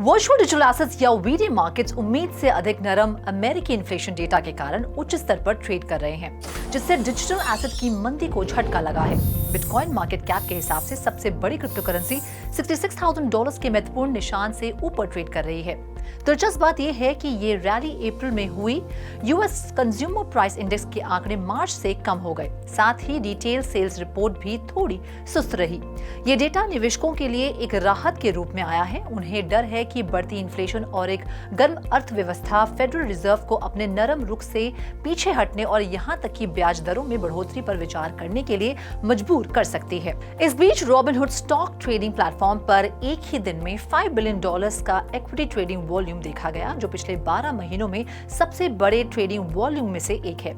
Virtual digital assets या VD markets उम्मीद से अधिक नरम अमेरिकी इन्फ्लेशन डेटा के कारण उच्च स्तर पर ट्रेड कर रहे हैं, जिससे डिजिटल एसेट की मंदी को झटका लगा है। बिटकॉइन मार्केट कैप के हिसाब से सबसे बड़ी क्रिप्टो करेंसी $66,000 के महत्वपूर्ण निशान से ऊपर ट्रेड कर रही है। दिलचस्प बात यह है कि ये रैली अप्रैल में हुई यूएस कंज्यूमर प्राइस इंडेक्स के आंकड़े मार्च से कम हो गए। साथ ही डिटेल सेल्स रिपोर्ट भी थोड़ी सुस्त रही। ये डेटा निवेशकों के लिए एक राहत के रूप में आया है। उन्हें डर है कि बढ़ती इन्फ्लेशन और एक गर्म अर्थव्यवस्था फेडरल रिजर्व को अपने नरम रुख से पीछे हटने और यहाँ तक कि ब्याज दरों में बढ़ोतरी पर विचार करने के लिए मजबूर कर सकती है। इस बीच रॉबिनहुड स्टॉक ट्रेडिंग प्लेटफॉर्म पर एक ही दिन में $5 बिलियन का इक्विटी ट्रेडिंग वॉल्यूम देखा गया, जो पिछले 12 महीनों में सबसे बड़े ट्रेडिंग वॉल्यूम में से एक है।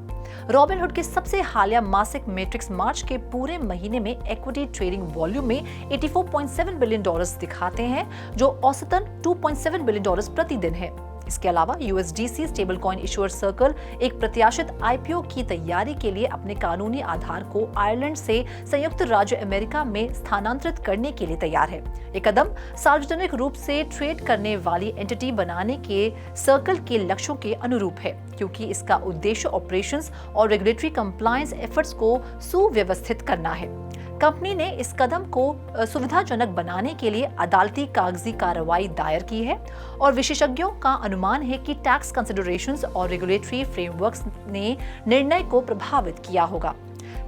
रॉबिनहुड के सबसे हालिया मासिक मैट्रिक्स मार्च के पूरे महीने में इक्विटी ट्रेडिंग वॉल्यूम में $84.7 बिलियन दिखाते हैं, जो औसतन $2.7 बिलियन प्रति दिन है। इसके अलावा USDC stable coin issuer circle एक प्रत्याशित IPO की तैयारी के लिए अपने कानूनी आधार को आयरलैंड से संयुक्त राज्य अमेरिका में स्थानांतरित करने के लिए तैयार है। ये कदम सार्वजनिक रूप से ट्रेड करने वाली एंटिटी बनाने के सर्कल के लक्ष्यों के अनुरूप है, क्योंकि इसका उद्देश्य ऑपरेशंस और रेगुलेटरी कंप्लायंस एफर्ट्स को सुव्यवस्थित करना है। कंपनी ने इस कदम को सुविधाजनक बनाने के लिए अदालती कागजी कार्रवाई दायर की है और विशेषज्ञों का अनुमान है कि टैक्स कंसिडरेशंस और रेगुलेटरी फ्रेमवर्क्स ने निर्णय को प्रभावित किया होगा।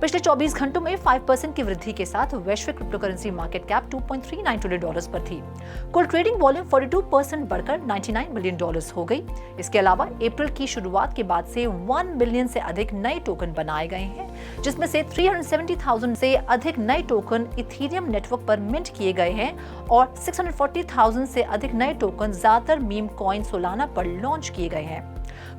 पिछले 24 घंटों में 5% की वृद्धि के साथ वैश्विक crypto currency market cap $2.39 trillion पर थी। कुल ट्रेडिंग वॉल्यूम 42% बढ़कर $99 बिलियन हो गई। इसके अलावा अप्रैल की शुरुआत के बाद से 1 बिलियन से अधिक नए टोकन बनाए गए हैं, जिसमें से 370,000 से अधिक नए टोकन इथेरियम नेटवर्क पर मिंट किए गए हैं और 640,000 से अधिक नए टोकन ज्यादातर मीम कॉइन सोलाना पर लॉन्च किए गए हैं।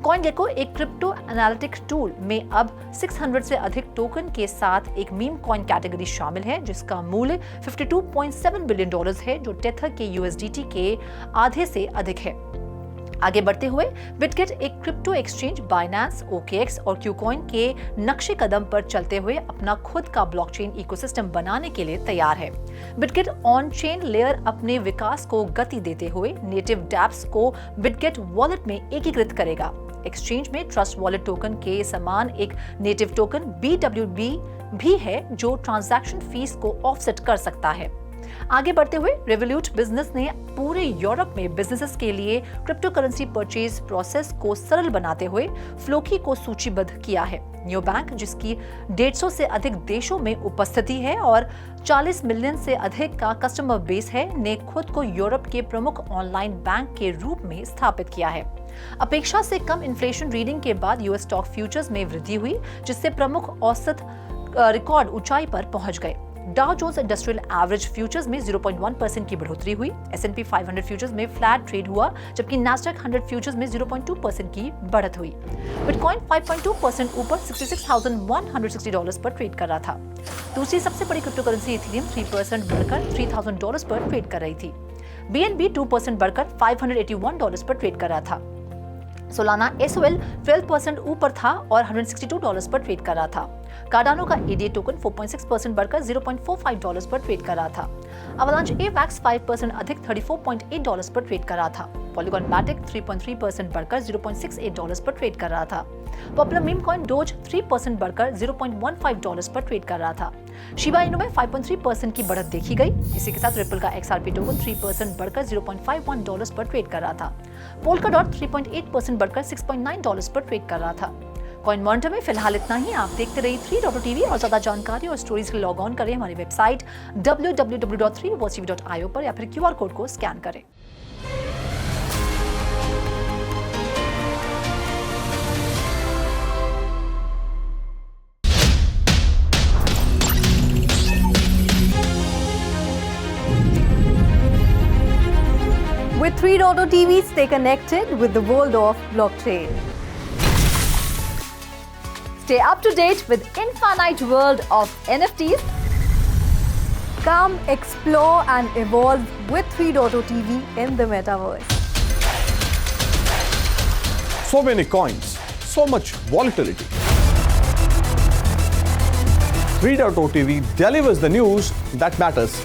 CoinGecko एक क्रिप्टो एनालिटिक टूल में अब 600 से अधिक टोकन के साथ एक मीम कॉइन कैटेगरी शामिल है, जिसका मूल्य $52.7 बिलियन है, जो टेथर के USDT के आधे से अधिक है। आगे बढ़ते हुए बिटगेट एक क्रिप्टो एक्सचेंज बाइनेंस, OKX और क्यूकॉइन के नक्शे कदम पर चलते हुए अपना खुद का ब्लॉकचेन इकोसिस्टम बनाने के लिए तैयार है। बिटगेट ऑन चेन लेयर अपने विकास को गति देते हुए नेटिव डैप्स को बिटगेट वॉलेट में एकीकृत करेगा। एक्सचेंज में ट्रस्ट वॉलेट टोकन के समान एक नेटिव टोकन BWB भी है, जो ट्रांजैक्शन फीस को ऑफसेट कर सकता है। आगे बढ़ते हुए रेवोल्यूट बिजनेस ने पूरे यूरोप में बिजनेसेस के लिए क्रिप्टो करेंसी परचेज प्रोसेस को सरल बनाते हुए फ्लोकी को सूचीबद्ध किया है। न्यू बैंक, जिसकी 150 से अधिक देशों में उपस्थिति है और 40 मिलियन से अधिक का कस्टमर बेस है, ने खुद को यूरोप के प्रमुख ऑनलाइन बैंक के रूप में स्थापित किया है। अपेक्षा से कम इन्फ्लेशन रीडिंग के बाद यूएस स्टॉक फ्यूचर्स में वृद्धि हुई, जिससे प्रमुख औसत रिकॉर्ड ऊंचाई पर पहुंच गए। Dow Jones industrial average futures में 0.1% की बढ़ोतरी हुई। S&P 500 फ्यूचर्स में फ्लैट ट्रेड हुआ, जबकि Nasdaq 100 फ्यूचर्स में 0.2% की बढ़त हुई। बिटकॉइन 5.2% ऊपर $66,160 पर ट्रेड कर रहा था। दूसरी सबसे बड़ी क्रिप्टो करेंसी इथेरियम 3% बढ़कर $3,000 पर ट्रेड कर रही थी। BNB 2% बढ़कर $581 पर ट्रेड कर रहा था। सोलाना SOL 12% ऊपर था और $162 पर ट्रेड कर रहा था। कार्डानो का ADA टोकन 4.6% बढ़कर $0.45 पर ट्रेड कर रहा था। अवलांच AVAX 5% अधिक $34.8 पर ट्रेड कर रहा था। पॉलीगॉन मैटिक 3.3% बढ़कर $0.68 पर ट्रेड कर रहा था। पॉपुलर मीम कॉइन डोज 3% बढ़कर $0.15 पर ट्रेड कर रहा था। शिबा इनु में 5.3% की बढ़त देखी गई। इसी के साथ रिपल का XRP टोकन 3% बढ़कर $0.51 पर ट्रेड कर रहा था। पोल्काडॉट 3.8% बढ़कर $6.9 पर ट्रेड कर रहा था। कॉइन मॉनिटर में फिलहाल इतना ही। आप देखते रहिए 3.TV और ज्यादा जानकारी और स्टोरीज के लिए लॉग ऑन करें हमारी वेबसाइट www.3watchtv.io पर या फिर QR कोड को स्कैन करें। With 3.TV, stay connected with the world of blockchain. Stay up to date with infinite world of NFTs. Come explore and evolve with 3.TV in the metaverse. So many coins, so much volatility. 3.TV delivers the news that matters.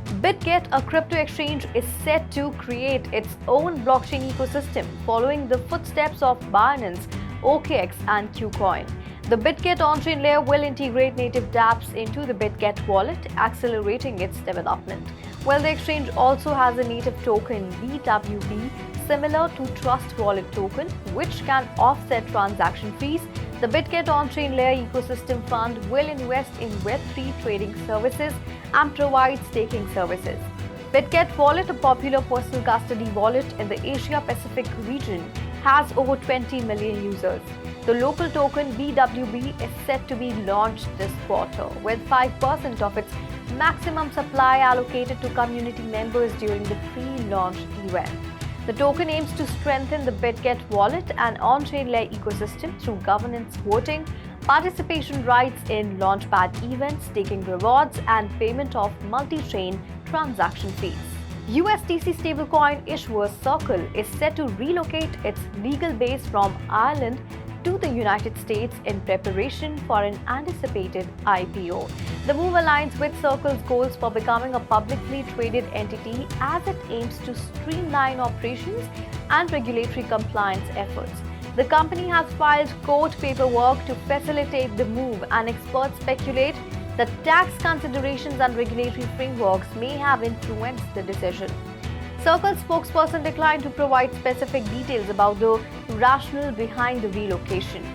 BitGet, a crypto exchange, is set to create its own blockchain ecosystem following the footsteps of Binance, OKX, and KuCoin. The BitGet on-chain layer will integrate native dApps into the BitGet wallet, accelerating its development. While the exchange also has a native token, BWB, similar to Trust Wallet token, which can offset transaction fees, the BitGet on-chain layer ecosystem fund will invest in Web3 trading services and provide staking services. BitGet Wallet, a popular personal custody wallet in the Asia-Pacific region, has over 20 million users. The local token BWB is set to be launched this quarter, with 5% of its maximum supply allocated to community members during the pre-launch event. The token aims to strengthen the BitGet wallet and on-chain layer ecosystem through governance voting, participation rights in launchpad events, staking rewards, and payment of multi-chain transaction fees. USDC stablecoin issuer Circle is set to relocate its legal base from Ireland to the United States in preparation for an anticipated IPO. The move aligns with Circle's goals for becoming a publicly traded entity as it aims to streamline operations and regulatory compliance efforts. The company has filed court paperwork to facilitate the move, and experts speculate that tax considerations and regulatory frameworks may have influenced the decision. Circle's spokesperson declined to provide specific details about the rationale behind the relocation.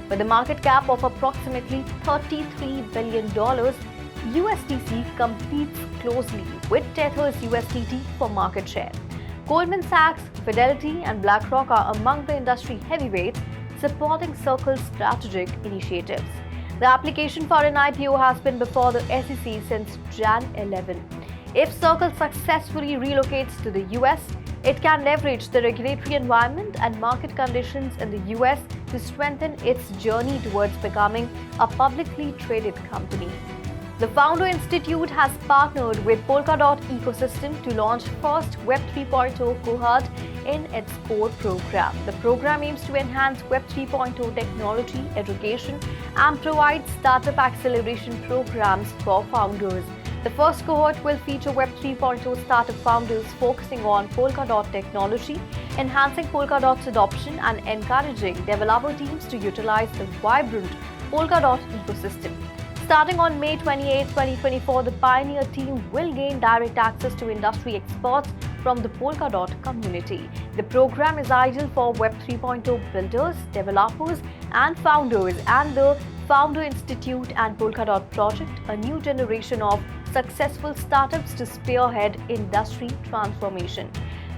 With a market cap of approximately $33 billion, USDC competes closely with Tether's USDT for market share. Goldman Sachs, Fidelity, and BlackRock are among the industry heavyweights supporting Circle's strategic initiatives. The application for an IPO has been before the SEC since Jan 11. If Circle successfully relocates to the US, it can leverage the regulatory environment and market conditions in the US to strengthen its journey towards becoming a publicly traded company. The Founder Institute has partnered with Polkadot ecosystem to launch first Web 3.0 cohort in its core program. The program aims to enhance Web 3.0 technology, education, and provide startup acceleration programs for founders. The first cohort will feature Web 3.0 startup founders focusing on Polkadot technology, enhancing Polkadot's adoption, and encouraging developer teams to utilize the vibrant Polkadot ecosystem. Starting on May 28, 2024, the Pioneer team will gain direct access to industry experts from the Polkadot community. The program is ideal for Web 3.0 builders, developers, and founders, and the Founder Institute and Polkadot project, a new generation of successful startups to spearhead industry transformation.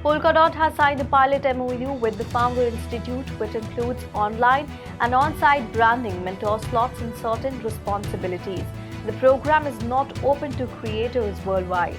Polkadot has signed a pilot MOU with the Founder Institute, which includes online and on-site branding, mentor slots, and certain responsibilities. The program is not open to creators worldwide.